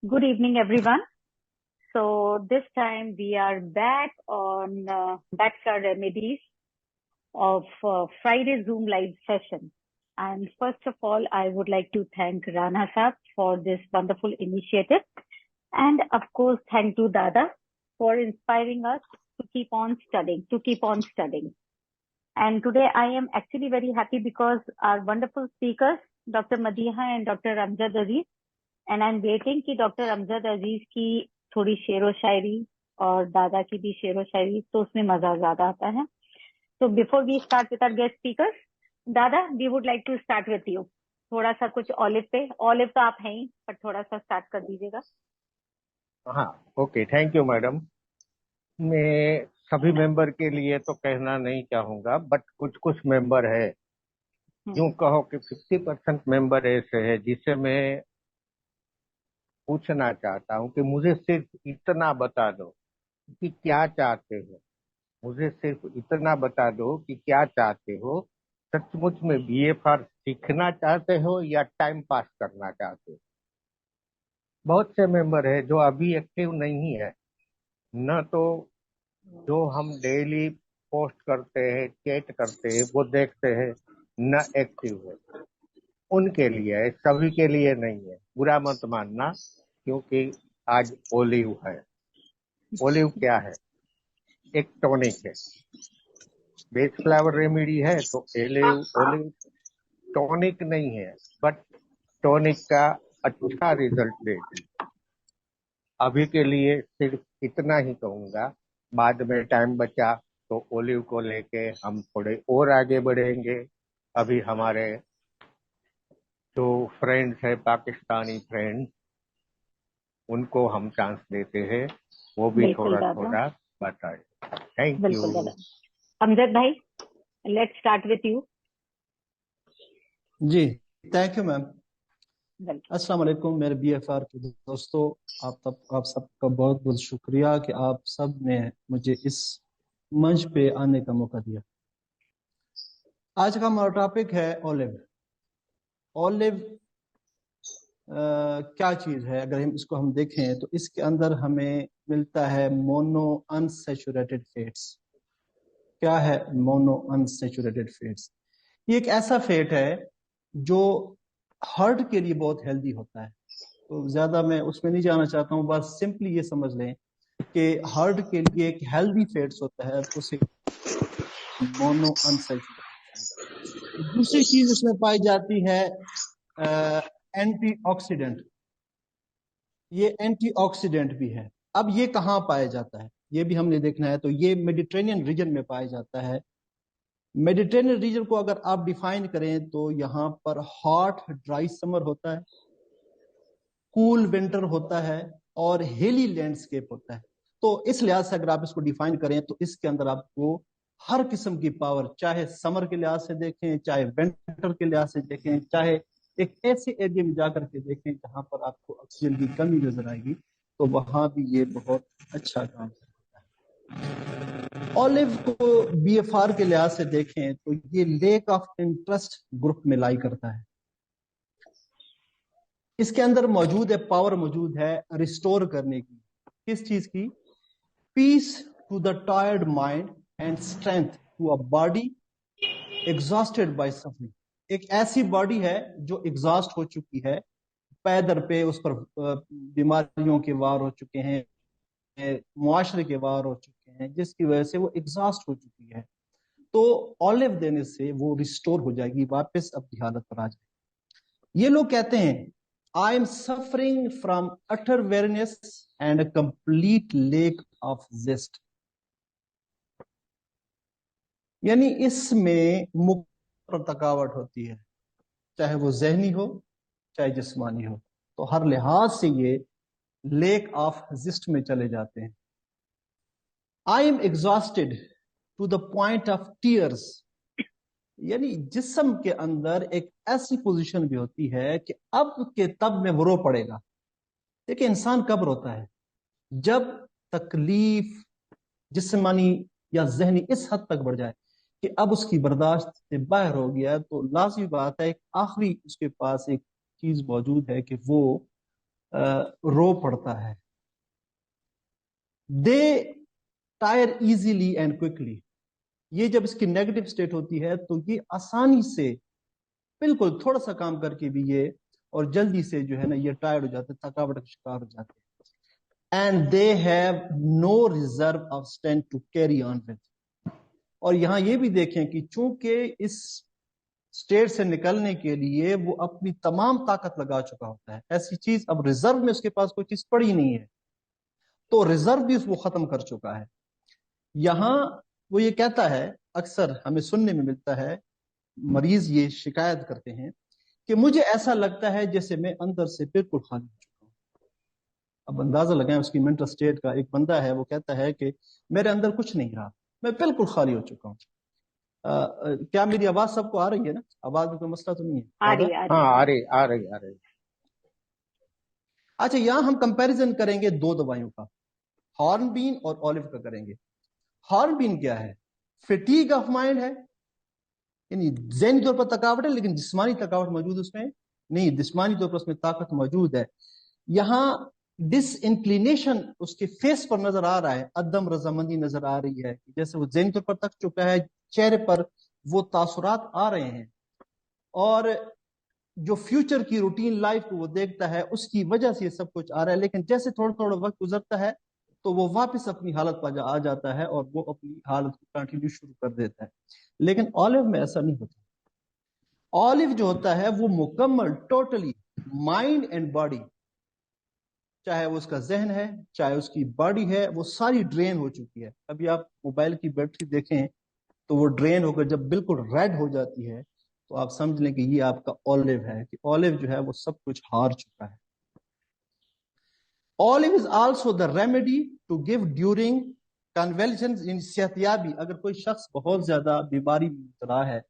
Good evening, everyone. So this time we are back on Backyard Remedies of Friday Zoom live session. And first of all, I would like to thank Rana Saab for this wonderful initiative. And of course, thank to Dada for inspiring us to keep on studying. And today I am actually very happy because our wonderful speakers, Dr. Madiha and Dr. Amjad Aziz, and I am waiting कि doctor Amjad अजीज की थोड़ी शेर व शायरी और दादा की भी शेर व शायरी, तो उसमें मजा ज्यादा आता है. तो before we start with our guest speakers, दादा we would like to start with you. थोड़ा सा कुछ ऑलिव पे, ऑलिव तो आप हैं ही, पर थोड़ा सा स्टार्ट कर दीजिएगा. हाँ, ओके, थैंक यू मैडम. मैं सभी मेंबर के लिए तो कहना नहीं चाहूंगा, बट कुछ कुछ मेंबर है, यूं कहो कि 50% मेंबर ऐसे है जिसे मैं पूछना चाहता हूं कि मुझे सिर्फ इतना बता दो कि क्या चाहते हो. मुझे सिर्फ इतना बता दो कि क्या चाहते हो. सचमुच में बीएफआर सीखना चाहते हो या टाइम पास करना चाहते हो. बहुत से मेंबर है जो अभी एक्टिव नहीं है, न तो जो हम डेली पोस्ट करते हैं, चैट करते हैं, वो देखते हैं, न एक्टिव है. उनके लिए है, सभी के लिए नहीं है. बुरा मत मानना, क्योंकि आज ओलिव है. ओलिव क्या है? एक टॉनिक है. बेस फ्लावर रेमेडी है तो ओलिव टॉनिक नहीं है, बट टॉनिक का अच्छा रिजल्ट देती. अभी के लिए सिर्फ इतना ही कहूंगा. बाद में टाइम बचा तो ओलिव को लेके हम थोड़े और आगे बढ़ेंगे. अभी हमारे जो फ्रेंड्स है, पाकिस्तानी फ्रेंड्स, उनको हम चांस देते हैं, वो भी थोड़ा थोड़ा बताए. Thank you. अमजद भाई, लेट्स स्टार्ट विद यू. जी, थैंक यू मैम. अस्सलाम वालेकुम मेरे बीएफआर के दोस्तों. आप सबका बहुत बहुत शुक्रिया कि आप सब ने मुझे इस मंच पे आने का मौका दिया. आज का हमारा टॉपिक है ओलिव. ओलिव क्या चीज है? अगर इसको हम देखें तो इसके अंदर हमें मिलता है मोनो अनसैचुरेटेड फैट्स. क्या है मोनो अनसैचुरेटेड फैट्स? ये एक ऐसा फैट है जो हार्ट के लिए बहुत हेल्दी होता है. तो ज्यादा मैं उसमें नहीं जाना चाहता हूँ, बस सिंपली ये समझ लें कि हार्ट के लिए एक हेल्दी फैट्स होता है, तो उसे मोनो अनसैचुरेटेड. दूसरी चीज उसमें पाई जाती है एंटीऑक्सीडेंट. ये एंटीऑक्सीडेंट भी है. अब ये कहाँ पाया जाता है ये भी हमने देखना है. तो ये मेडिटेरेनियन रीजन में पाया जाता है. मेडिटेरेनियन रीजन को अगर आप डिफाइन करें तो यहाँ पर हॉट ड्राई समर होता है, कूल विंटर होता है और हिली लैंडस्केप होता है. तो इस लिहाज से अगर आप इसको डिफाइन करें तो इसके अंदर आपको हर किस्म की पावर, चाहे समर के लिहाज से देखें, चाहे विंटर के लिहाज से देखें, चाहे एक ऐसे एरिया में जाकर के देखें जहां पर आपको ऑक्सीजन की कमी नजर आएगी, तो वहां भी ये बहुत अच्छा काम करता है. ओलिव को बीएफआर के लिहाज से देखें तो ये लेक ऑफ इंटरेस्ट ग्रुप में लाई करता है. इसके अंदर मौजूद है, पावर मौजूद है रिस्टोर करने की. किस चीज की? Peace to the tired mind and strength to a body exhausted by suffering. एक ऐसी बॉडी है जो एग्जॉस्ट हो चुकी है, पैदर पे उस पर बीमारियों के वार हो चुके हैं, मुआशरे के वार हो चुके हैं, जिसकी वजह से वो एग्जॉस्ट हो चुकी है. तो ऑलिव देने से वो रिस्टोर हो जाएगी, वापस अपनी हालत पर आ जाएगी. ये लोग कहते हैं I am suffering from utter weariness and a complete lack of zest. यानी इसमें मुख्य थकावट होती है, चाहे वो जहनी हो चाहे जिस्मानी हो. तो हर लिहाज से ये लेक ऑफ जिस्ट में चले जाते हैं. I am exhausted to the point of tears. यानी जिस्म के अंदर एक ऐसी पोजीशन भी होती है कि अब के तब में वो रो पड़ेगा. देखिए, इंसान कब रोता है? जब तकलीफ जिस्मानी या जहनी इस हद तक बढ़ जाए कि अब उसकी बर्दाश्त से बाहर हो गया, तो लाजमी बात है एक आखिरी उसके पास एक चीज मौजूद है कि वो रो पड़ता है। दे टायर इजीली एंड क्विकली। ये जब इसकी नेगेटिव स्टेट होती है तो ये आसानी से, बिल्कुल थोड़ा सा काम करके भी ये और जल्दी से जो है ना ये टायर्ड हो जाते हैं, थकावट का शिकार हो जाते हैं। And they have no reserve of strength to carry on with. और यहां ये भी देखें कि चूंकि इस स्टेट से निकलने के लिए वो अपनी तमाम ताकत लगा चुका होता है, ऐसी चीज अब रिजर्व में उसके पास कोई चीज पड़ी नहीं है, तो रिजर्व भी वो खत्म कर चुका है। यहां वो ये कहता है, अक्सर हमें सुनने में मिलता है, मरीज ये शिकायत करते हैं कि मुझे ऐसा लगता है जैसे मैं अंदर से बिल्कुल खाली हो चुका हूं। अब अंदाजा लगाएं उसकी मेंटल स्टेट का। एक बंदा है वो कहता है कि मेरे अंदर कुछ नहीं रहा, मैं बिल्कुल खाली हो चुका हूं। क्या मेरी आवाज सबको आ रही है ना? आवाज में कोई मसला तो नहीं है? आ रही आ रही हाँ, आ रही। अच्छा, यहां हम कंपैरिजन करेंगे दो दवाइयों का, हॉर्नबीन और ऑलिव का करेंगे। हॉर्नबीन क्या है? फिटीग ऑफ माइंड है, यानी ज़हनी तौर पर थकावट है, लेकिन जिस्मानी थकावट मौजूद उसमें नहीं, जिस्मानी तौर पर उसमें ताकत मौजूद है। यहां डिसइंक्लिनेशन उसके फेस पर नजर आ रहा है, अदम रजामंदी नजर आ रही है, जैसे वो ज़हनी तौर पर थक चुका है, चेहरे पर वो तासुरात आ रहे हैं। और जो फ्यूचर की रूटीन लाइफ को वो देखता है, उसकी वजह से ये सब कुछ आ रहा है। लेकिन जैसे थोड़ा थोड़ा वक्त गुजरता है तो वो वापस अपनी हालत पर आ जाता है और वो अपनी हालत को कंटिन्यू शुरू कर देता है। लेकिन ऑलिव में ऐसा नहीं होता। ऑलिव जो होता है वो मुकम्मल, टोटली माइंड एंड बॉडी, चाहे वो उसका जहन है चाहे उसकी बॉडी है, वो सारी ड्रेन हो चुकी है। अभी आप मोबाइल की बैटरी देखें तो वो ड्रेन होकर जब बिल्कुल रेड हो जाती है तो आप समझ लें कि ये आपका ऑलिव है, कि ऑलिव जो है वो सब कुछ हार चुका है। Olive is also the remedy to give during convulsions in सेहतियाबी। अगर कोई शख्स बहुत ज्यादा बीमारी में मुबतला है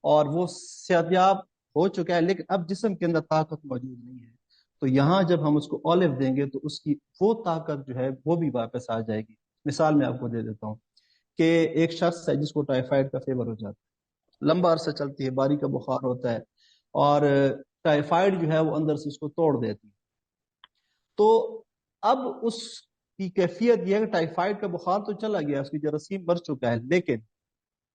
और वो सेहतियाब हो चुका है लेकिन अब जिस्म के अंदर ताकत मौजूद नहीं है, तो यहां जब हम उसको ऑलिव देंगे तो उसकी वो ताकत जो है वो भी वापस आ जाएगी। मिसाल मैं आपको दे देता हूँ कि एक शख्स है जिसको टाइफाइड का फीवर हो जाता है, लंबा अरसा चलती है, बारी का बुखार होता है और टाइफाइड जो है वो अंदर से उसको तोड़ देती है। तो अब उसकी कैफियत यह है कि टाइफाइड का बुखार तो चला गया, उसकी जरासीम मर चुका है, लेकिन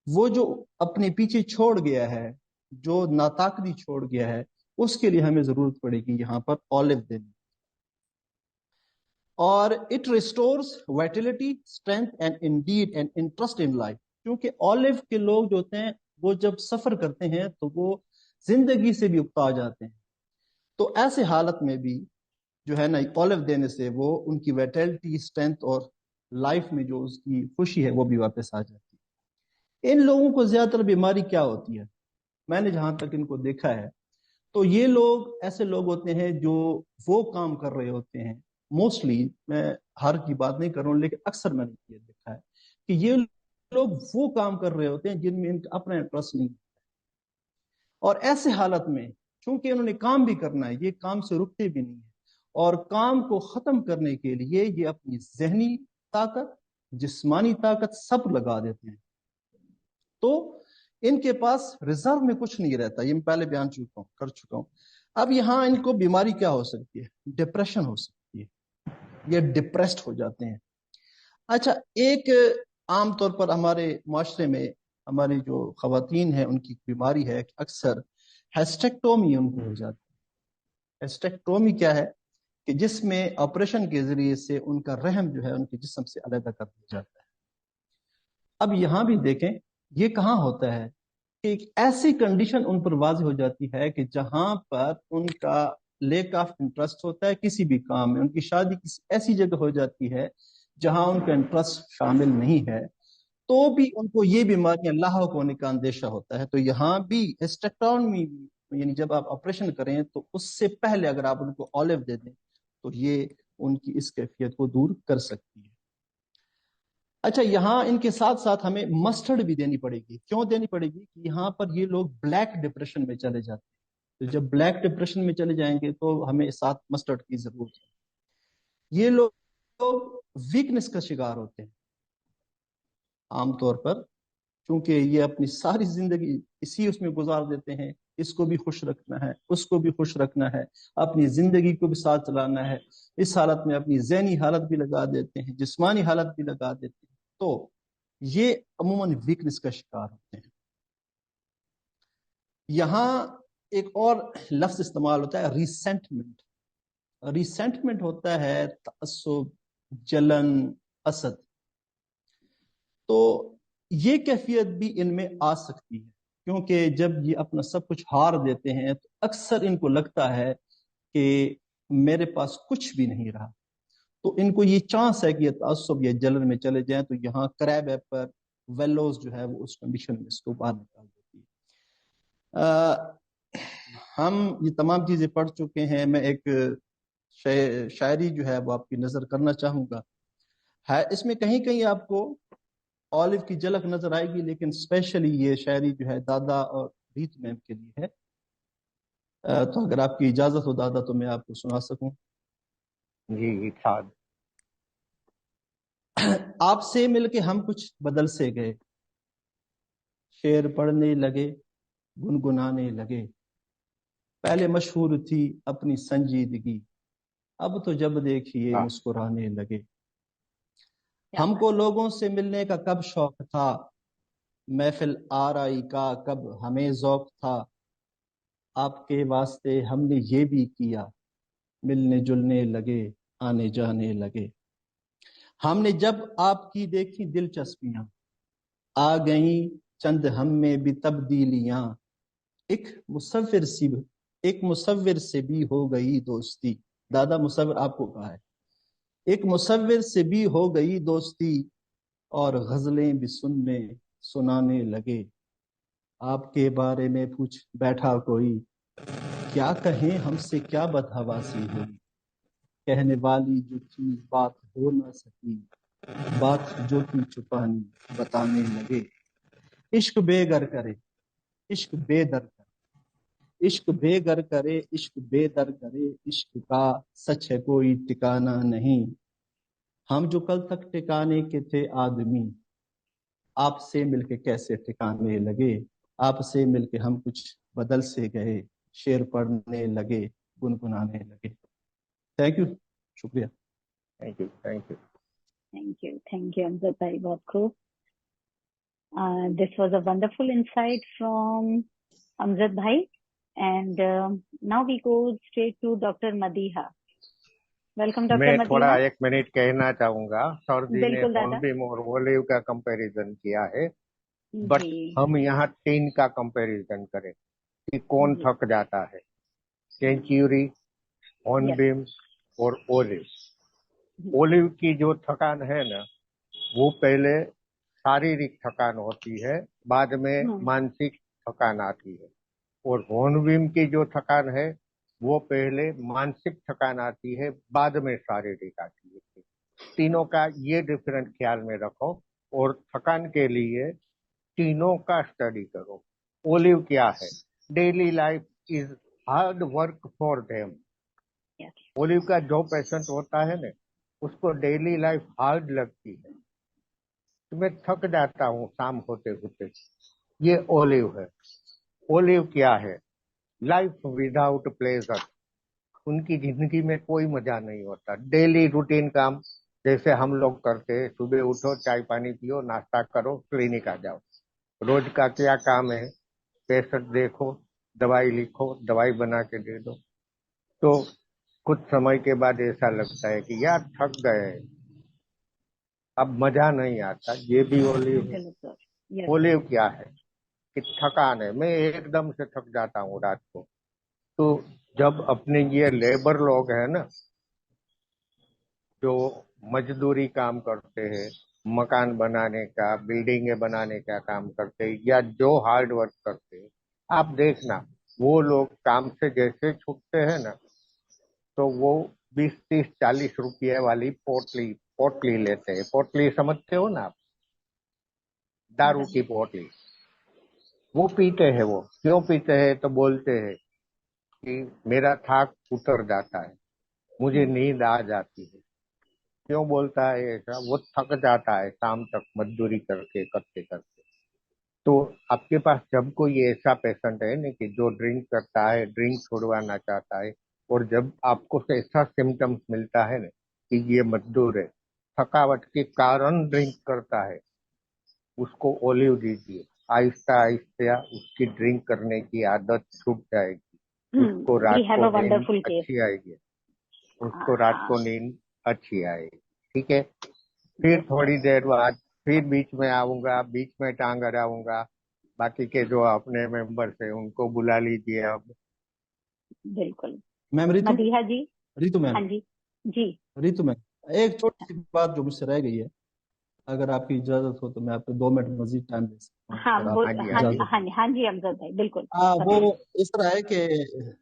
वो जो अपने पीछे छोड़ गया है, जो नाताकती छोड़ गया है, उसके लिए हमें जरूरत पड़ेगी यहाँ पर ऑलिव देने। और it restores Vitality, strength and Indeed and interest in life. क्योंकि ऑलिव के लोग जो होते हैं वो जब सफर करते हैं तो वो जिंदगी से भी उकता जाते हैं, तो ऐसे हालत में भी जो है ना ऑलिव देने से वो उनकी वाइटलिटी, स्ट्रेंथ और लाइफ में जो उसकी खुशी है वो भी वापस आ जाती है। इन लोगों को ज्यादातर बीमारी क्या होती है, मैंने जहां तक इनको देखा है तो ये लोग ऐसे लोग होते हैं जो वो काम कर रहे होते हैं, मोस्टली, मैं हर की बात नहीं कर रहा हूँ लेकिन अक्सर मैंने ये देखा है कि ये लोग वो काम कर रहे होते हैं जिनमें इनका अपना इंटरेस्ट नहीं। और ऐसे हालत में चूंकि इन्होंने काम भी करना है, ये काम से रुकते भी नहीं है, और काम को खत्म करने के लिए ये अपनी जहनी ताकत, जिस्मानी ताकत सब लगा देते हैं, तो इनके पास रिजर्व में कुछ नहीं रहता। ये मैं पहले बयान कर चुका हूं। अब यहां इनको बीमारी क्या हो सकती है? डिप्रेशन हो सकती है, ये डिप्रेस्ड हो जाते हैं। अच्छा, एक आमतौर पर हमारे माशरे में हमारी जो खवातीन है उनकी बीमारी है कि अक्सर हेस्टेक्टोमी उनको हो जाती है। हेस्टेक्टोमी क्या है? कि जिसमें ऑपरेशन के जरिए से उनका रहम जो है उनके जिस्म से अलग कर दिया जाता है। अब यहां भी देखें ये कहाँ होता है कि एक ऐसी कंडीशन उन पर वाज़ हो जाती है कि जहां पर उनका लेक ऑफ इंटरेस्ट होता है किसी भी काम में, उनकी शादी किसी ऐसी जगह हो जाती है जहां उनका इंटरेस्ट शामिल नहीं है, तो भी उनको ये बीमारियां लाहक होने का अंदेशा होता है। तो यहाँ भी हिस्टेक्टोमी, यानी जब आप ऑपरेशन करें तो उससे पहले अगर आप उनको ऑलिव दे दें तो ये उनकी इस कैफियत को दूर कर सकती है। अच्छा, यहाँ इनके साथ साथ हमें मस्टर्ड भी देनी पड़ेगी। क्यों देनी पड़ेगी? कि यहाँ पर ये लोग ब्लैक डिप्रेशन में चले जाते हैं, तो जब ब्लैक डिप्रेशन में चले जाएंगे तो हमें साथ मस्टर्ड की जरूरत है। ये लोग वीकनेस का शिकार होते हैं आमतौर पर, क्योंकि ये अपनी सारी जिंदगी इसी उसमें गुजार देते हैं इसको भी खुश रखना है, उसको भी खुश रखना है, अपनी जिंदगी को भी साथ चलाना है। इस हालत में अपनी ज़हनी हालत भी लगा देते हैं, जिस्मानी हालत भी लगा देते हैं, तो ये अमूमन वीकनेस का शिकार होते हैं। यहाँ एक और लफ्ज इस्तेमाल होता है, रिसेंटमेंट। रिसेंटमेंट होता है तअस्सुब, जलन, असद। तो ये कैफियत भी इनमें आ सकती है, क्योंकि जब ये अपना सब कुछ हार देते हैं तो अक्सर इनको लगता है कि मेरे पास कुछ भी नहीं रहा। तो इनको ये चांस है कि ये तअस्सुब या जलन में चले जाएं, तो यहाँ क्रैब एपर, वेलोज जो है वो उस कंडीशन में इसको बाहर निकाल देती है। हम ये तमाम चीजें पढ़ चुके हैं। मैं एक शायरी जो है वो आपकी नजर करना चाहूंगा। है इसमें कहीं कहीं आपको ऑलिव की झलक नजर आएगी, लेकिन स्पेशली ये शायरी जो है दादा और रीत मैम के लिए है। तो अगर आपकी इजाजत हो दादा तो मैं आपको सुना सकूं। जी इरशाद। आपसे मिलके हम कुछ बदल से गए, शेर पढ़ने लगे, गुनगुनाने लगे। पहले मशहूर थी अपनी संजीदगी, अब तो जब देखिए हाँ, मुस्कुराने लगे। क्या बात। हमको लोगों से मिलने का कब शौक था, महफिल आराई का कब हमें जौक था। आपके वास्ते हमने ये भी किया, मिलने जुलने लगे, आने जाने लगे। हमने जब आपकी देखी दिलचस्पियां, आ गई चंद हम में भी तब्दीलियां। एक मुसव्विर सी एक मुसव्विर से भी हो गई दोस्ती। दादा मुसव्विर आपको कहा है। एक मुसव्विर से भी हो गई दोस्ती, और गजलें भी सुनाने लगे। आपके बारे में पूछ बैठा कोई, क्या कहें हमसे क्या बदहवासी हुई। कहने वाली जो थी बात हो न सकी, बात जो थी छुपानी बताने लगे। इश्क बेगर करे, इश्क बेदर करे, इश्क बेगर करे, इश्क बेदर करे। इश्क का सच है कोई ठिकाना नहीं। हम जो कल तक ठिकाने के थे आदमी, आपसे मिलके कैसे ठिकाने लगे। आपसे मिलके हम कुछ बदल से गए, शेर पढ़ने लगे, गुनगुनाने लगे। थैंक यू, शुक्रिया। Thank you thank you. Thank you Amjad भाई, बहुत खूब। This was a wonderful insight from Amjad Bhai. And now we go straight to Dr. Madiha. Welcome, Dr. मैं थोड़ा Madiha. 1 मिनट कहना चाहूंगा। सर जी ने बिल्कुल दादा हॉर्नबिम और ओलिव का कंपैरिजन किया है, बट जी। हम यहाँ टीन का कंपैरिजन करें कि कौन जी थक जाता है। Century, yes. हॉर्नबिम और ओलिव। ओलिव की जो थकान है ना, वो पहले शारीरिक थकान होती है, बाद में मानसिक थकान आती है। और हॉर्नबिम की जो थकान है, वो पहले मानसिक थकान आती है, बाद में शारीरिक आती है। तीनों का ये डिफरेंस ख्याल में रखो, और थकान के लिए तीनों का स्टडी करो। ओलिव क्या है? Daily life is hard work for them. Yes. Olive का जो पेशेंट होता है ना, उसको डेली लाइफ हार्ड लगती है। तो मैं थक जाता हूँ शाम होते होते। ये ओलिव है। ओलिव क्या है? Life without pleasure. उनकी जिंदगी में कोई मजा नहीं होता। डेली रूटीन काम जैसे हम लोग करते हैं, सुबह उठो, चाय पानी पियो, नाश्ता करो, क्लिनिक आ जाओ। रोज का क्या काम है? पेशेंट देखो, दवाई लिखो, दवाई बना के दे दो। तो कुछ समय के बाद ऐसा लगता है कि यार थक गए, अब मजा नहीं आता। ये भी ओलिव है। बिल्कुल यस। ओलिव क्या है? कि थकान है, मैं एकदम से थक जाता हूँ रात को। तो जब अपने ये लेबर लोग हैं ना, जो मजदूरी काम करते हैं, मकान बनाने का, बिल्डिंगें बनाने का काम करते हैं, या जो हार्ड वर्क करते हैं, आप देखना, वो लोग काम से जैसे छूटते हैं ना, तो वो 20, 30, 40 रुपये वाली पोटली पोटली लेते हैं। पोटली समझते हो ना आप? दारू की पोटली। वो पीते हैं। वो क्यों पीते हैं? तो बोलते हैं कि मेरा थाक उतर जाता है, मुझे नींद आ जाती है। क्यों बोलता है ऐसा? वो थक जाता है शाम तक मजदूरी करके करते करते। तो आपके पास जब कोई ऐसा पेशेंट है ना कि जो ड्रिंक करता है, ड्रिंक छुड़वाना चाहता है, और जब आपको ऐसा सिम्टम्स मिलता है ना कि ये मजदूर है, थकावट के कारण ड्रिंक करता है, उसको ओलिव दीजिए। आहिस्ता आहिस्ता उसकी ड्रिंक करने की आदत छूट जाएगी, उसको वी रात हैव को अ नींद वंडरफुल केस। अच्छी आएगी। उसको रात को नींद अच्छी आएगी। ठीक है। फिर यस सर। थोड़ी देर बाद फिर बीच में आऊंगा, बीच में टांग अड़ाऊंगा। बाकी के जो अपने मेंबर्स है उनको बुला लीजिए अब। बिल्कुल। मैम रितु, मदीहा जी। रितु मैम, हाँ जी। जी। रितु मैम, एक छोटी सी बात जो मुझसे रह गई है, अगर आपकी इजाजत हो तो मैं आपको 2 मिनट मजीद टाइम दे सकता हूँ, हाँ अगर आप हाँ जी, हाँ हाँ जी। इजाजत हाँ जी हाँ जी अमजद भाई, बिल्कुल वो बताइए। इस तरह है कि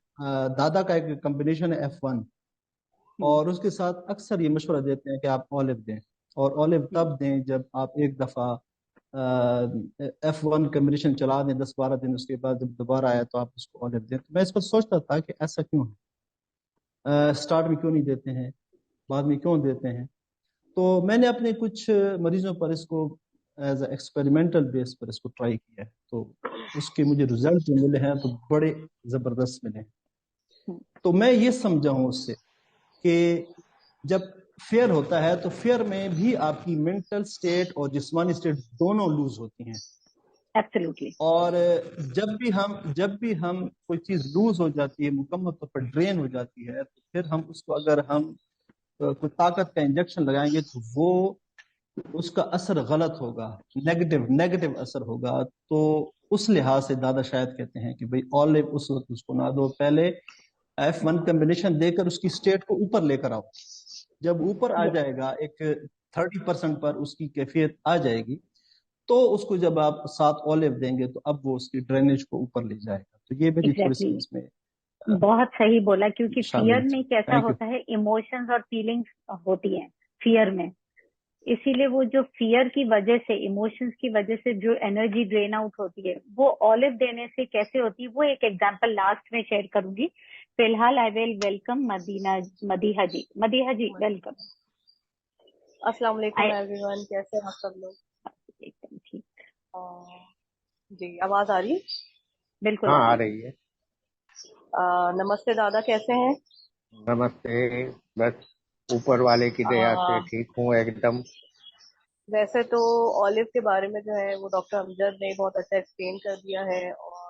दादा का एक कॉम्बिनेशन है F1, हम्म। और उसके साथ अक्सर ये मशवरा देते हैं कि आप ऑलिव दें, और ऑलिव हम्म। तब दें जब आप एक दफ़ा F1 कॉम्बिनेशन चला दें 10-12 दिन, उसके बाद जब दोबारा आया तो आप उसको ऑलिव दें। तो मैं इस पर सोचता था कि ऐसा क्यों है, स्टार्ट में क्यों नहीं देते हैं, बाद में क्यों देते हैं। तो मैंने अपने कुछ मरीजों पर इसको एज एक्सपेरिमेंटल बेस पर इसको ट्राई किया है, तो उसके मुझे रिजल्ट जो मिले हैं तो बड़े ज़बरदस्त मिले हैं। हम्म। तो मैं ये समझा हूँ उससे कि जब फेयर होता है तो फेयर में भी आपकी मेंटल स्टेट और जिस्मानी स्टेट दोनों लूज होती हैं। एब्सोल्युटली। और जब भी हम कोई चीज लूज हो जाती है, मुकम्मल तौर पर ड्रेन हो जाती है, तो फिर हम उसको अगर हम कोई ताकत का इंजेक्शन लगाएंगे तो वो उसका असर गलत होगा, नेगेटिव नेगेटिव असर होगा। तो उस लिहाज से दादा शायद कहते हैं कि भाई ऑलिव उस वक्त उसको ना दो, पहले F1 कॉम्बिनेशन देकर उसकी स्टेट को ऊपर लेकर आओ। जब ऊपर आ यस। जाएगा, एक 30% पर उसकी कैफियत आ जाएगी, तो उसको जब आप साथ ऑलिव देंगे तो अब वो उसकी ड्रेनेज को ऊपर ले जाएगा। तो ये मेरी थोड़ी सी एग्जैक्टली। इसमें बहुत सही बोला, क्योंकि शामिल फियर में थी। कैसा थैंक यू। होता है, इमोशंस और फीलिंग्स होती हैं फियर में। इसीलिए वो जो फियर की वजह से, इमोशंस की वजह से जो एनर्जी ड्रेन आउट होती है, वो ऑलिव देने से कैसे होती है, वो एक एग्जांपल लास्ट में शेयर करूंगी। फिलहाल I will welcome Madiha ji. Madiha ji welcome. अस्सलाम आई वालेकुम एवरीवन, कैसे हैं आप सब लोग? एकदम ठीक। अ, जी, आवाज आ रही है? बिल्कुल हाँ, आ आ रही है। रही है। नमस्ते दादा, कैसे हैं? नमस्ते। बस ऊपर वाले की दया से अ, ठीक हूँ एकदम। वैसे तो ऑलिव के बारे में जो है वो डॉक्टर अमजद ने बहुत अच्छा एक्सप्लेन कर दिया है, और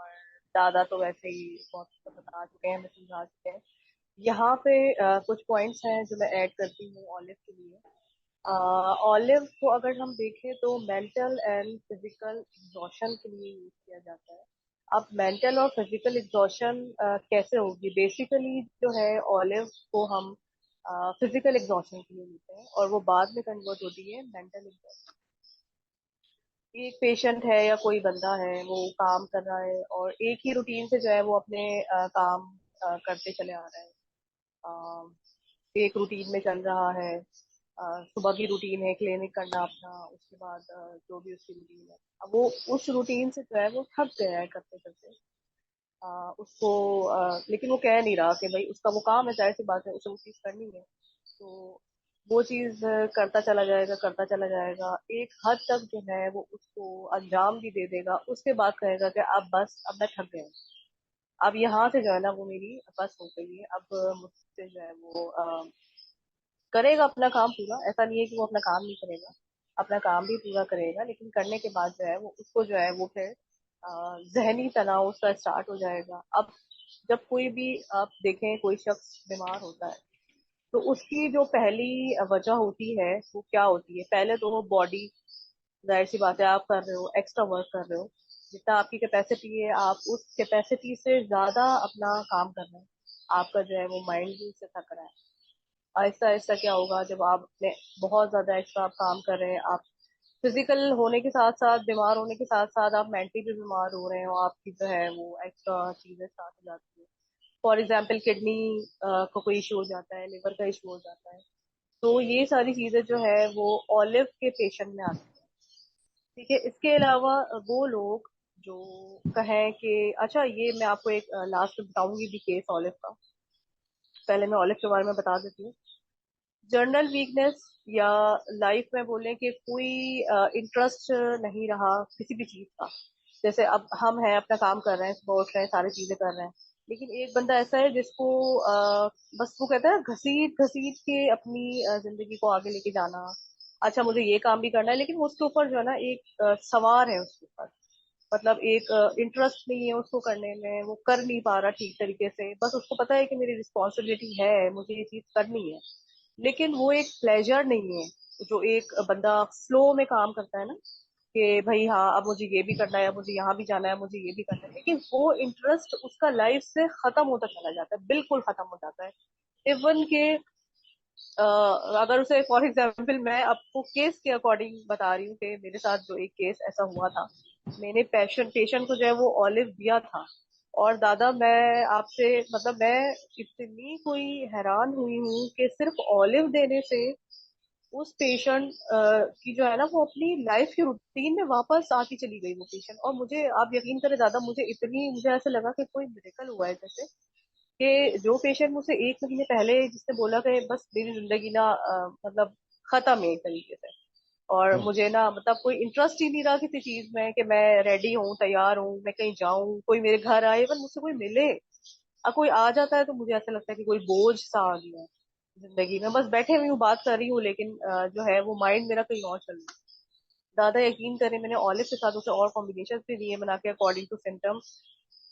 दादा तो वैसे ही बहुत अच्छा बता चुके हैं, हमें समझा चुके हैं। यहाँ पे कुछ पॉइंट्स हैं जो मैं ऐड करती हूँ ऑलिव के लिए। ऑलिव को अगर हम देखें तो मेंटल एंड फिजिकल एग्जॉशन के लिए यूज किया जाता है। अब मेंटल और फिजिकल एग्जॉशन कैसे होगी? बेसिकली जो है ऑलिव को हम फिजिकल एग्जॉशन के लिए लेते हैं, और वो बाद में कन्वर्ट होती है मेंटल एग्जॉशन। एक पेशेंट है या कोई बंदा है, वो काम कर रहा है और एक ही रूटीन से जो है वो अपने काम करते चले आ रहा है। अ, एक रूटीन में चल रहा है। सुबह की रूटीन है क्लिनिक करना अपना, उसके बाद जो भी उसकी रूटीन है, अब वो उस रूटीन से जो है वो थक गया है करते करते। उसको लेकिन वो कह नहीं रहा कि भाई उसका वो काम है, जाहिर सी बात है उसे वो चीज़ करनी है। तो वो चीज़ करता चला जाएगा, करता चला जाएगा, एक हद तक जो है वो उसको अंजाम भी दे देगा। उसके बाद कहेगा कि अब बस, अब मैं थक गया। अब यहाँ से जो है ना वो मेरी बस हो गई है, अब मुझसे जो है वो करेगा अपना काम पूरा। ऐसा नहीं है कि वो अपना काम नहीं करेगा, अपना काम भी पूरा करेगा, लेकिन करने के बाद जो है वो उसको जो है वो फिर जहनी तनाव उसका स्टार्ट हो जाएगा। अब जब कोई भी आप देखें कोई शख्स बीमार होता है, तो उसकी जो पहली वजह होती है वो क्या होती है? पहले तो वो बॉडी, जाहिर सी बात है आप कर रहे हो, एक्स्ट्रा वर्क कर रहे हो, जितना आपकी कैपेसिटी है आप उस कैपेसिटी से ज्यादा अपना काम कर रहे हैं। आपका जो है वो माइंड भी उससे थक रहा है। आहिस्ता आहिस्ता क्या होगा, जब आप अपने बहुत ज्यादा एक्स्ट्रा आप काम कर रहे हैं, आप फिजिकल होने के साथ साथ, बीमार होने के साथ साथ आप मेंटली भी बीमार हो रहे हो, आपकी जो है वो एक्स्ट्रा चीजें स्टार्ट हो जाती है। फॉर एग्जाम्पल किडनी को कोई इशू हो जाता है, लिवर का इशू हो जाता है। तो ये सारी चीजें जो है वो ऑलिव के पेशेंट में आती है। ठीक है, इसके अलावा वो लोग जो कहें कि अच्छा, ये मैं आपको एक लास्ट बताऊंगी भी केस ऑलिव का। पहले मैं ऑलिव के बारे में बता देती हूँ। जर्नल वीकनेस, या लाइफ में बोले कि कोई इंटरेस्ट नहीं रहा किसी भी चीज का, जैसे अब हम हैं, अपना काम कर रहे हैं, सुबह उठ रहे हैं, सारी चीजें कर रहे हैं, लेकिन एक बंदा ऐसा है जिसको बस वो कहता है घसीट घसीट के अपनी जिंदगी को आगे लेके जाना। अच्छा मुझे ये काम भी करना है, लेकिन वो उसके ऊपर जो है ना एक सवार है उसके ऊपर, मतलब एक इंटरेस्ट नहीं है उसको करने में, वो कर नहीं पा रहा ठीक तरीके से, बस उसको पता है कि मेरी रिस्पॉन्सिबिलिटी है, मुझे ये चीज करनी है, लेकिन वो एक प्लेजर नहीं है जो एक बंदा फ्लो में काम करता है ना, कि भाई हाँ अब मुझे ये भी करना है, अब मुझे यहाँ भी जाना है, मुझे ये भी करना है, लेकिन वो इंटरेस्ट उसका लाइफ से खत्म होता चला जाता है, बिल्कुल खत्म हो जाता है। इवन के अगर उसे फॉर एग्जाम्पल मैं आपको केस के अकॉर्डिंग बता रही हूँ कि मेरे साथ जो एक केस ऐसा हुआ था, मैंने पेशेंट को जो है वो ऑलिव दिया था, और दादा मैं आपसे मतलब मैं इतनी कोई हैरान हुई हूँ कि सिर्फ ऑलिव देने से उस पेशेंट की जो है ना वो अपनी लाइफ की रूटीन में वापस आती चली गई वो पेशेंट। और मुझे आप यकीन करें दादा, मुझे ऐसे लगा कि कोई मिरेकल हुआ है, जैसे कि जो पेशेंट मुझसे एक महीने पहले जिसने बोला कि बस मेरी जिंदगी ना मतलब खत्म है एक तरीके से, और हम्म, मुझे ना मतलब कोई इंटरेस्ट ही नहीं रहा किसी चीज में कि मैं रेडी हूँ, तैयार हूँ, मैं कहीं जाऊं, कोई मेरे घर आए, इवन मुझसे कोई मिले, कोई आ जाता है तो मुझे ऐसा लगता है कि कोई बोझ सा आ गया है जिंदगी में, बस बैठे हुई हूँ बात कर रही हूँ, लेकिन जो है वो माइंड मेरा कहीं और चल रहा है। दादा यकीन करें, मैंने ऑलिव के साथ उसे और कॉम्बिनेशन भी दिए बना के अकॉर्डिंग टू सिम्टम,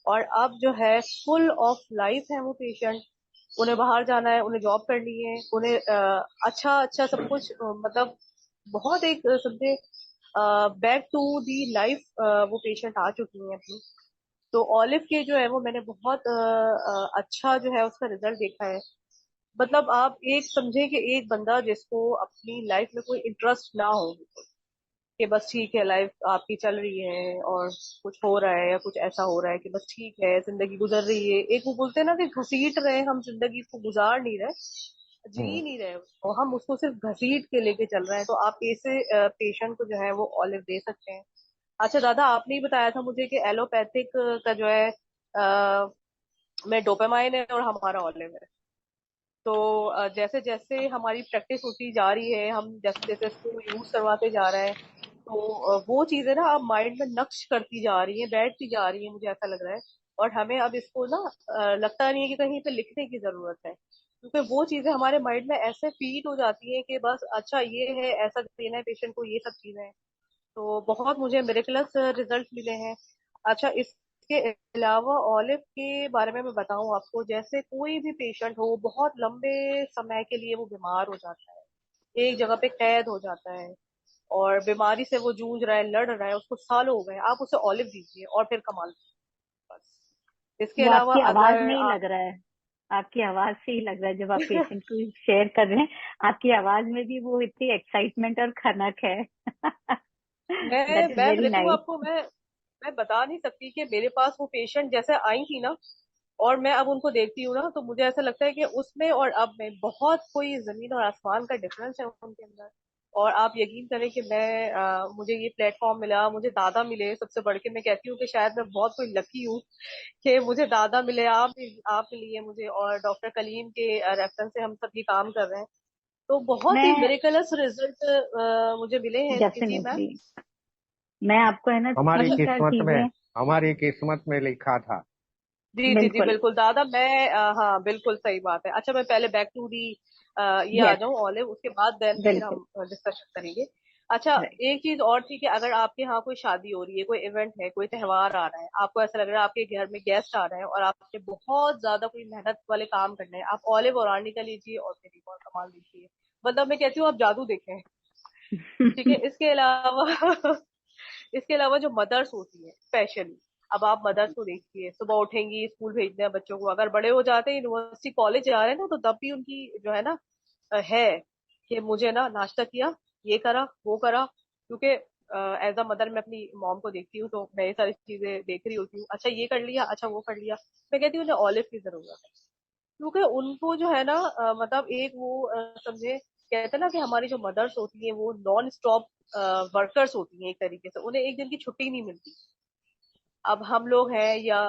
और अब जो है फुल ऑफ लाइफ है वो पेशेंट। उन्हें बाहर जाना है, उन्हें जॉब करनी है, उन्हें अच्छा अच्छा सब कुछ मतलब बहुत एक समझे बैक टू दी लाइफ वो पेशेंट आ चुकी है अपनी। तो ऑलिव के जो है वो मैंने बहुत अच्छा जो है उसका रिजल्ट देखा है। मतलब आप एक समझे कि एक बंदा जिसको अपनी लाइफ में कोई इंटरेस्ट ना हो, कि बस ठीक है लाइफ आपकी चल रही है और कुछ हो रहा है या कुछ ऐसा हो रहा है कि बस ठीक है जिंदगी गुजर रही है, एक वो बोलते हैं ना कि घसीट रहे हैं हम जिंदगी को, गुजार नहीं रहे, जी हम्म। नहीं रहे उसको, हम उसको सिर्फ घसीट के लेके चल रहे हैं, तो आप ऐसे पेशेंट को जो है वो ऑलिव दे सकते हैं। अच्छा दादा, आपने ही बताया था मुझे कि एलोपैथिक का जो है में डोपामाइन है और हमारा ऑलिव है। तो जैसे जैसे हमारी प्रैक्टिस होती जा रही है, हम जैसे जैसे इसको यूज करवाते जा रहे हैं, तो वो चीजें ना अब माइंड में नक्श करती जा रही हैं, बैठती जा रही है, मुझे ऐसा लग रहा है। और हमें अब इसको ना लगता नहीं है कि कहीं पे लिखने की जरूरत है, क्योंकि वो चीजें हमारे माइंड में ऐसे फीड हो जाती हैं कि बस अच्छा ये है, ऐसा देना है पेशेंट को, ये सब चीजें हैं। तो बहुत मुझे मिरेकलस रिजल्ट मिले हैं। अच्छा इसके अलावा ऑलिव के बारे में मैं बताऊं आपको, जैसे कोई भी पेशेंट हो बहुत लंबे समय के लिए वो बीमार हो जाता है, एक जगह पे कैद हो जाता है, और बीमारी से वो जूझ रहा है, लड़ रहा है, उसको सालों हो गए, आप उसे ऑलिव दीजिए और फिर कमाल कीजिए। बस इसके वो अलावा आपकी आवाज अगर में ही आप लग रहा है, आपकी आवाज से ही लग रहा है जब आप पेशेंट को शेयर कर रहे हैं, आपकी आवाज में भी वो इतनी एक्साइटमेंट और खनक है। दैट इज मैं वेरी देखो नाइस। आपको मैं बता नहीं सकती कि मेरे पास वो पेशेंट जैसे आई थी ना, और मैं अब उनको देखती हूँ ना, तो मुझे ऐसा लगता है कि उसमें और अब में बहुत कोई जमीन और आसमान का डिफरेंस है उनके अंदर। और आप यकीन करें कि मुझे ये प्लेटफॉर्म मिला, मुझे दादा मिले, सबसे बढ़ के मैं कहती हूँ कि शायद मैं बहुत कोई लकी हूँ कि मुझे दादा मिले, आप मिली है मुझे, और डॉक्टर कलीम के रेफरेंस से हम सब ये काम कर रहे हैं। तो बहुत ही मैं मिरेकलस रिजल्ट मुझे मिले हैं इसके। जी मैम। डेफिनेटली, मैं आपको है ना हमारी तीन चार किस्मत में चीजें। हमारी किस्मत में लिखा था। जी जी जी बिल्कुल। बिल्कुल दादा, मैं हाँ बिल्कुल सही बात है। अच्छा मैं पहले बैक टू दी ये आ यस। जाऊं ऑलिव, उसके बाद देन फिर बिल्कुल। हम डिस्कशन करेंगे। अच्छा राइट। एक चीज और थी कि अगर आपके यहाँ कोई शादी हो रही है, कोई इवेंट है, कोई त्योहार आ रहा है, आपको ऐसा लग रहा है आपके घर में गेस्ट आ रहे हैं और आपने बहुत ज्यादा कोई मेहनत वाले काम करने हैं, आप ऑलिव और आर्निका लीजिए और फिर एक और कमाल लीजिए। मतलब मैं कहती हूँ आप जादू देखें। ठीक है, इसके अलावा इसके अलावा जो मदर्स होती है स्पेशली, अब आप मदर्स को देखिए, सुबह उठेंगी, स्कूल भेजते हैं बच्चों को, अगर बड़े हो जाते हैं यूनिवर्सिटी कॉलेज जा रहे हैं ना, तो तब भी उनकी जो है ना है कि मुझे ना नाश्ता किया, ये करा, वो करा, क्योंकि एज अ मदर मैं अपनी मॉम को देखती हूँ, तो मैं ये सारी चीजें देख रही होती हूँ, अच्छा ये कर लिया, अच्छा वो कर लिया। मैं कहती हूँ उन्हें ऑलिव की जरूरत है, क्योंकि उनको जो है ना मतलब एक वो समझे, कहते हैं ना कि हमारी जो मदर्स होती हैं वो नॉन स्टॉप वर्कर्स होती हैं, एक तरीके से उन्हें एक दिन की छुट्टी नहीं मिलती। अब हम लोग हैं या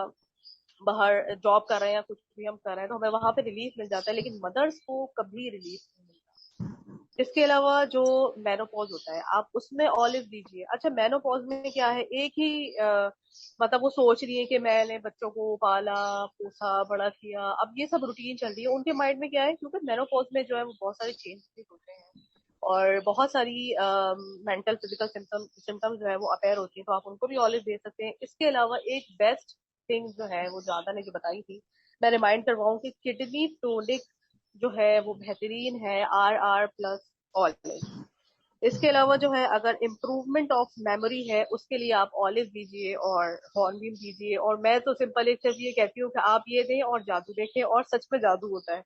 बाहर जॉब कर रहे हैं या कुछ भी हम कर रहे हैं, तो हमें वहां पे रिलीफ मिल जाता है, लेकिन मदर्स को कभी रिलीफ नहीं मिलता। इसके अलावा जो मेनोपॉज होता है आप उसमें ऑलिव दीजिए। अच्छा, मेनोपॉज में क्या है, एक ही मतलब वो सोच रही है कि मैंने बच्चों को पाला पोसा बड़ा किया, अब ये सब रूटीन चल रही है उनके माइंड में। क्या है, क्योंकि मेनोपॉज में जो है वो बहुत सारे चेंजेस होते हैं और बहुत सारी मेंटल फिजिकल सिम्टम्स जो है वो अपेयर होती है, तो आप उनको भी ऑलिव दे सकते हैं। इसके अलावा एक बेस्ट थिंग जो है वो ज्यादा ने जो बताई थी, मैं रिमाइंड करवाऊं कि किडनी टोनिक जो है वो बेहतरीन है, RR+ ऑलिव। इसके अलावा जो है अगर इम्प्रूवमेंट ऑफ मेमोरी है उसके लिए आप ऑलिव दीजिए और हॉर्नबिल दीजिए। और मैं तो सिंपल एक चीज ये कहती हूँ कि आप ये दें और जादू देखें, और सच में जादू होता है।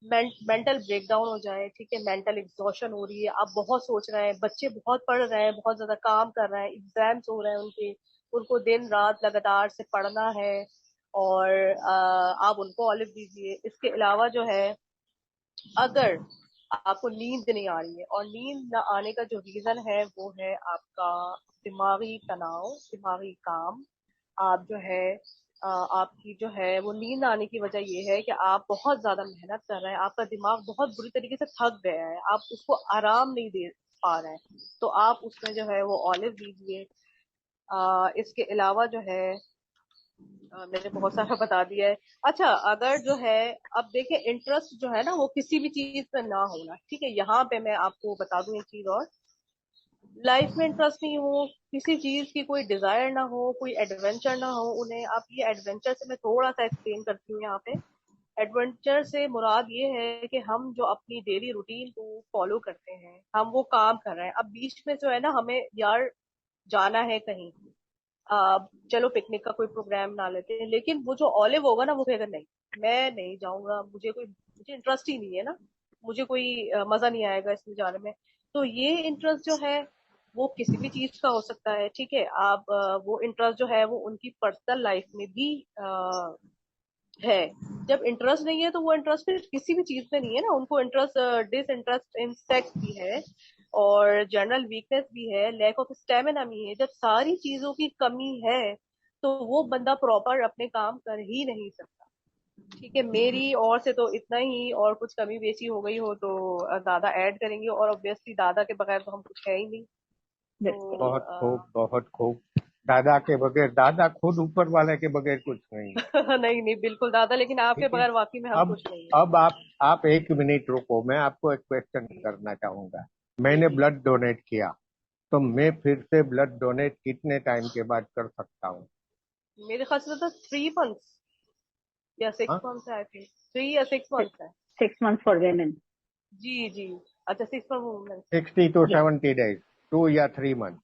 मेंटल ब्रेकडाउन हो जाए, ठीक है, मेंटल एग्जॉशन हो रही है, आप बहुत सोच रहे हैं, बच्चे बहुत पढ़ रहे हैं, बहुत ज्यादा काम कर रहे हैं, एग्जाम्स हो रहे हैं उनके, उनको दिन रात लगातार से पढ़ना है, और आप उनको ऑलिव दीजिए। इसके अलावा जो है अगर आपको नींद नहीं आ रही है, और नींद न आने का जो रीजन है वो है आपका दिमागी तनाव, दिमागी काम, आप जो है आपकी जो है वो नींद आने की वजह ये है कि आप बहुत ज्यादा मेहनत कर रहे हैं, आपका दिमाग बहुत बुरी तरीके से थक गया है, आप उसको आराम नहीं दे पा रहे हैं, तो आप उसमें जो है वो ऑलिव दीजिए। इसके अलावा जो है मैंने बहुत सारा बता दिया है। अच्छा, अगर जो है अब देखें इंटरेस्ट जो है ना वो किसी भी चीज पे ना होना, ठीक है, यहाँ पे मैं आपको बता दूं एक चीज और, लाइफ में इंटरेस्ट नहीं हो, किसी चीज की कोई डिजायर ना हो, कोई एडवेंचर ना हो उन्हें, आप ये एडवेंचर से मैं थोड़ा सा एक्सप्लेन करती हूँ यहाँ पे। एडवेंचर से मुराद ये है कि हम जो अपनी डेली रूटीन को फॉलो करते हैं, हम वो काम कर रहे हैं, अब बीच में जो है ना हमें यार जाना है कहीं, चलो पिकनिक का कोई प्रोग्राम बना लेते हैं, लेकिन वो जो ऑलिव होगा ना वो कहेगा नहीं, मैं नहीं जाऊंगा, मुझे इंटरेस्ट ही नहीं है ना, मुझे कोई मजा नहीं आएगा इसमें जाने में। तो ये इंटरेस्ट जो है वो किसी भी चीज का हो सकता है, ठीक है, आप वो इंटरेस्ट जो है वो उनकी पर्सनल लाइफ में भी है। जब इंटरेस्ट नहीं है तो वो इंटरेस्ट फिर किसी भी चीज में नहीं है ना, उनको इंटरेस्ट डिसइंटरेस्ट इन सेक्स भी है, और जनरल वीकनेस भी है, लैक ऑफ स्टेमिना भी है। जब सारी चीजों की कमी है तो वो बंदा प्रॉपर अपने काम कर ही नहीं सकता। ठीक है, मेरी ओर से तो इतना ही, और कुछ कमी बेची हो गई हो तो दादा ऐड करेंगे, और ऑब्वियसली दादा के बगैर तो हम कुछ है ही नहीं। बिल्कुल। तो बहुत खूब, बहुत खूब। दादा के बगैर, दादा खुद ऊपर वाले के बगैर कुछ नहीं है। नहीं नहीं बिल्कुल दादा, लेकिन आपके ठीक है। बगैर वाकई में हम अब कुछ नहीं है। अब आप 1 मिनट रुको, मैं आपको एक क्वेश्चन करना चाहूंगा। जी मैंने जी। ब्लड डोनेट किया, तो मैं फिर से ब्लड डोनेट कितने टाइम के बाद कर सकता हूँ? मेरे ख्याल से तो 3 मंथ्स या सिक्स हाँ, मंथ्स है, आई थिंक 3 या 6 मंथ्स है। 6 months for women. जी जी। अच्छा, 6 मंथ्स। Yes. $60 to 70 days, 2 या 3 मंथ।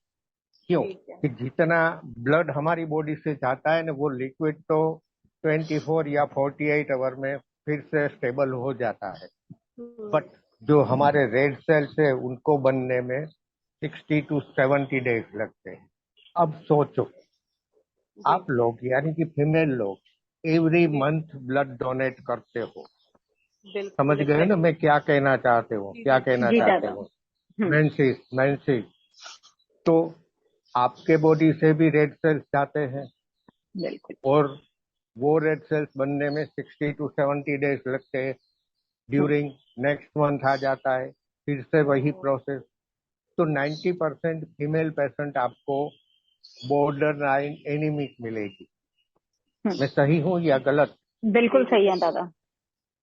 क्यों? ठीक है। कि जितना ब्लड हमारी बॉडी से जाता है ना, वो लिक्विड तो 24 या 48 आवर में फिर से स्टेबल हो जाता है, हम्म। बट जो हमारे रेड सेल्स है उनको बनने में 60 to 70 days लगते हैं। अब सोचो, जी आप लोग यानी कि फीमेल लोग एवरी जी। मंथ ब्लड डोनेट करते हो। समझ बिल्कुल गए ना एग्जैक्टली। मैं क्या कहना चाहते हो, जी क्या जी कहना जी चाहते दादा। हो? हम्म। Menses, menses. तो आपके बॉडी से भी रेड सेल्स जाते हैं, बिल्कुल। और वो रेड सेल्स बनने में 60 to 70 days लगते हैं। हम्म। ड्यूरिंग नेक्स्ट मंथ आ जाता है, फिर से वही हम्म, प्रोसेस। तो 90% फीमेल पेशेंट आपको बॉर्डर लाइन एनीमिक मिलेगी। हम्म। मैं सही हूँ या गलत? बिल्कुल जी जी सही है बिल्कुल। दादा।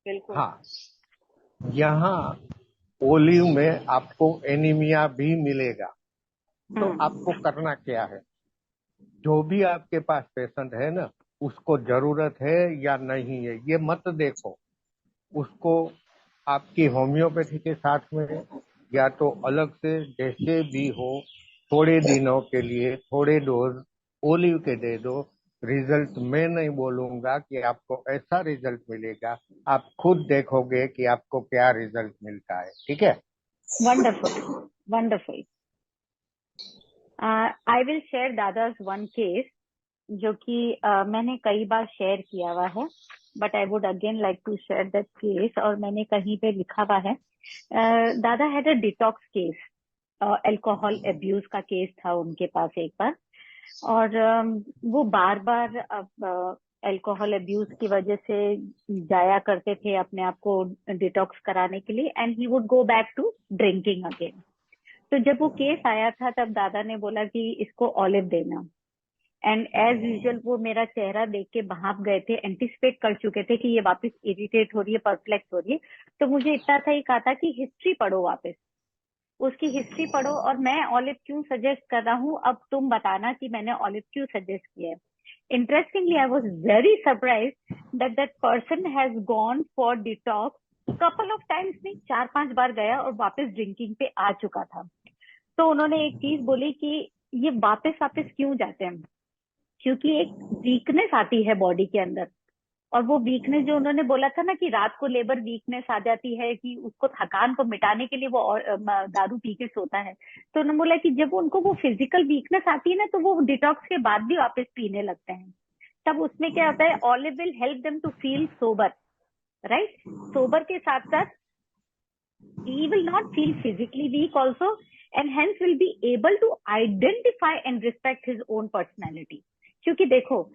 बिल्कुल। हाँ। यहाँ ओलिव में आपको एनीमिया भी मिलेगा। तो हम्म। आपको करना क्या है? जो भी आपके पास पेशेंट है ना, उसको जरूरत है या नहीं है ये मत देखो, उसको आपकी होम्योपैथी के साथ में या तो अलग से जैसे भी हो, थोड़े दिनों के लिए थोड़े डोज ओलिव के दे दो। रिजल्ट मैं नहीं बोलूंगा कि आपको ऐसा रिजल्ट मिलेगा, आप खुद देखोगे कि आपको क्या रिजल्ट मिलता है। ठीक है। Wonderful. Wonderful. I will share दादाज वन केस जो कि मैंने कई बार शेयर किया हुआ है, but I would again like to share that case, और मैंने कहीं पे लिखा हुआ है। दादा had a detox case, alcohol abuse का केस था उनके पास एक बार, और वो बार बार अल्कोहल अब्यूज की वजह से जाया करते थे अपने आप को डिटॉक्स कराने के लिए, and he would go back to drinking again. तो जब वो केस आया था तब दादा ने बोला कि इसको ऑलिव देना, एंड एज यूजुअल वो मेरा चेहरा देख के भाप गए थे, एंटिसिपेट कर चुके थे कि ये वापस इरिटेट हो रही है, परप्लेक्स हो रही है। तो मुझे इतना सा ही कहा था कि हिस्ट्री पढ़ो, वापस उसकी हिस्ट्री पढ़ो, और मैं ऑलिव क्यों सजेस्ट कर रहा हूँ अब तुम बताना कि मैंने ऑलिव क्यों सजेस्ट किया है। Interestingly, I was very surprised that that person has gone for detox couple of times, नहीं 4-5 बार गया और वापस ड्रिंकिंग पे आ चुका था। तो उन्होंने एक चीज बोली कि ये वापस क्यों जाते हैं, क्योंकि एक वीकनेस आती है बॉडी के अंदर, और वो वीकनेस जो उन्होंने बोला था ना कि रात को लेबर वीकनेस आ जाती है, कि उसको थकान को मिटाने के लिए वो दारू पी के सोता है। तो उन्होंने बोला कि जब उनको वो फिजिकल वीकनेस आती है ना, तो वो डिटॉक्स के बाद भी वापस पीने लगते हैं। तब उसमें क्या होता है, olive will help them to feel sober, right. Sober के साथ साथ he will not feel physically weak also, and hence will be able to identify and respect his own personality। क्योंकि देखो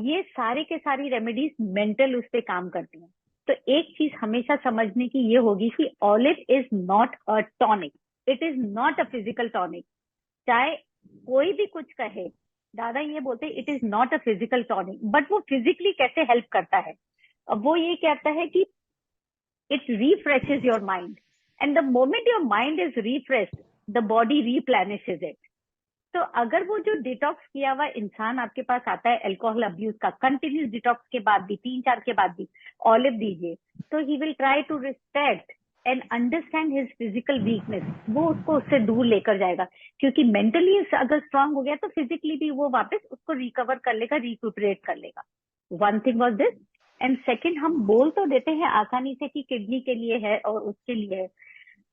ये सारे के सारी रेमेडीज मेंटल उस पे काम करती हैं। तो एक चीज हमेशा समझने की ये होगी कि olive is not a tonic, it is not a physical tonic. चाहे कोई भी कुछ कहे, दादा ये बोलते it is not a physical tonic, but वो फिजिकली कैसे हेल्प करता है, अब वो ये कहता है कि it refreshes your mind, and the moment your mind is refreshed, the body replenishes it। तो अगर वो जो डिटॉक्स किया हुआ इंसान आपके पास आता है अल्कोहल अब्यूज का, कंटिन्यूस डिटॉक्स के बाद भी 3-4 के बाद भी ऑलिव दीजिए, तो he will try to respect and understand his physical weakness. वो उसको उससे दूर लेकर जाएगा, क्योंकि मेंटली अगर स्ट्रांग हो गया तो फिजिकली भी वो वापस उसको रिकवर कर लेगा, रिक्यूपरेट कर लेगा। One thing was this. And second, हम बोल तो देते हैं आसानी से कि किडनी के लिए है और उसके लिए है,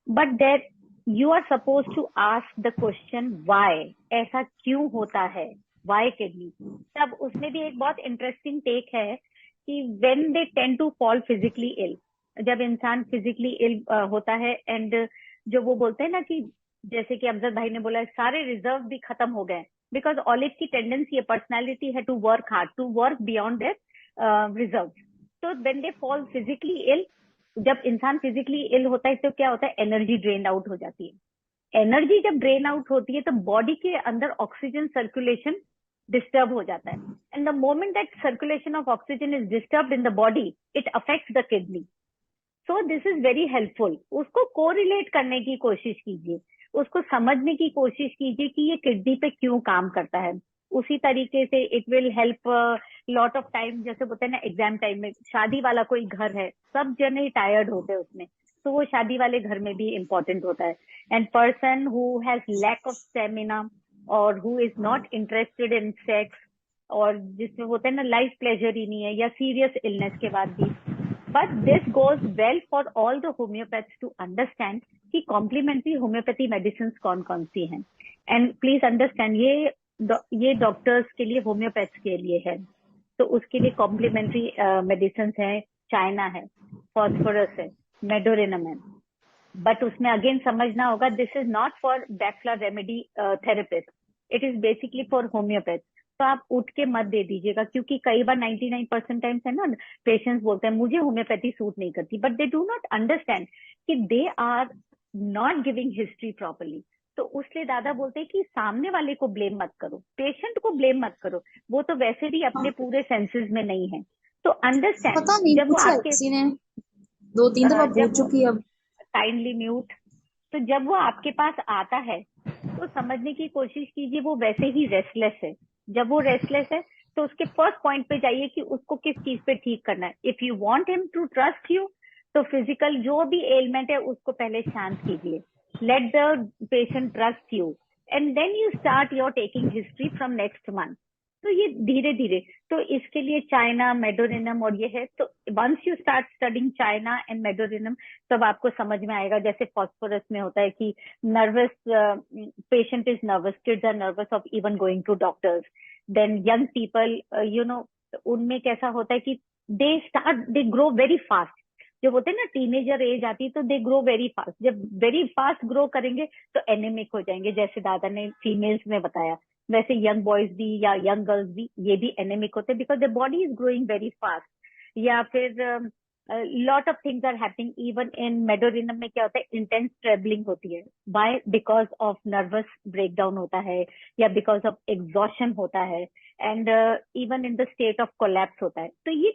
but there you are suppose to ask the question why, ऐसा क्यों होता है, व्हाई किडनी। तब उसमें भी एक बहुत इंटरेस्टिंग टेक है कि when they tend to fall physically ill, जब इंसान फिजिकली इल होता है, एंड जो वो बोलते हैं ना कि जैसे कि अमजद भाई ने बोला सारे रिजर्व भी खत्म हो गए, बिकॉज ऑलिव की टेंडेंसी है, पर्सनैलिटी है to work hard, to work beyond their reserve. तो when they fall physically ill, जब इंसान फिजिकली इल होता है तो क्या होता है, एनर्जी ड्रेन आउट हो जाती है। एनर्जी जब ड्रेन आउट होती है तो बॉडी के अंदर ऑक्सीजन सर्कुलेशन डिस्टर्ब हो जाता है, and the moment that circulation of oxygen is disturbed in the body, it affects the kidney. So this is very helpful. उसको कोरिलेट करने की कोशिश कीजिए, उसको समझने की कोशिश कीजिए कि ये किडनी पे क्यों काम करता है। उसी तरीके से it will help lot of time, जैसे बोलते हैं ना एग्जाम टाइम में, शादी वाला कोई घर है, सब जने टायर्ड होते हैं उसमें, तो वो शादी वाले घर में भी इम्पोर्टेंट होता है। And person who has lack of stamina और who is not interested in sex, और जिसमें होता है ना लाइफ प्लेजर ही नहीं है, या सीरियस इलनेस के बाद भी, but this goes well for all the homeopaths to understand कि कॉम्प्लीमेंट्री होम्योपैथी मेडिसिन कौन कौन सी हैं। एंड प्लीज अंडरस्टैंड ये डॉक्टर्स के लिए, होम्योपैथ्स के लिए है, तो उसके लिए कॉम्प्लीमेंट्री मेडिसिन है, चाइना है, फॉस्फोरस है, मेडोरिनम है, बट उसमें अगेन समझना होगा this is not for Bach flower remedy therapist, it is basically for homeopath. तो आप उठ के मत दे दीजिएगा, क्योंकि कई बार 99% टाइम्स है ना, पेशेंट्स बोलते हैं मुझे होम्योपैथी सूट नहीं करती, but they do not understand कि they are not giving history properly. तो उसलिए दादा बोलते हैं कि सामने वाले को ब्लेम मत करो, पेशेंट को ब्लेम मत करो, वो तो वैसे भी अपने पूरे सेंसेस में नहीं है। तो अंडरस्टैंड, पता नहीं जब वो पूछा आपके किसी ने 2-3 दफा पूछ चुकी अब। Kindly mute. तो जब वो आपके पास आता है तो समझने की कोशिश कीजिए वो वैसे ही रेस्टलेस है। जब वो रेस्टलेस है तो उसके फर्स्ट पॉइंट पे जाइए कि उसको किस चीज पे ठीक करना है। If you want him to trust you, तो फिजिकल जो भी एलिमेंट है उसको पहले शांत कीजिए, let the patient trust you, and then you start your taking history from next month. तो ये धीरे धीरे, तो इसके लिए चाइना, मेडोरिनम और ये है। तो once you start studying China and medorrhinum, तब आपको समझ में आएगा। जैसे फॉस्फोरस में होता है कि nervous, patient is nervous, kids are nervous of even going to doctors, then young people, you know, उनमें कैसा होता है कि दे ग्रो वेरी फास्ट। जब होते हैं ना टीनेजर एज आती है तो दे ग्रो वेरी फास्ट, जब वेरी फास्ट ग्रो करेंगे तो एनेमिक हो जाएंगे, जैसे दादा ने फीमेल्स में बताया। वैसे यंग बॉयज भी या यंग गर्ल्स भी ये भी एनेमिक होते हैं because the body is growing very fast. या फिर lot of things are happening even in medorrhinum में क्या होता है, इंटेंस ट्रेवलिंग होती है by because of nervous breakdown होता है या बिकॉज ऑफ एग्जॉशन होता है and even in the state of collapse होता है। तो ये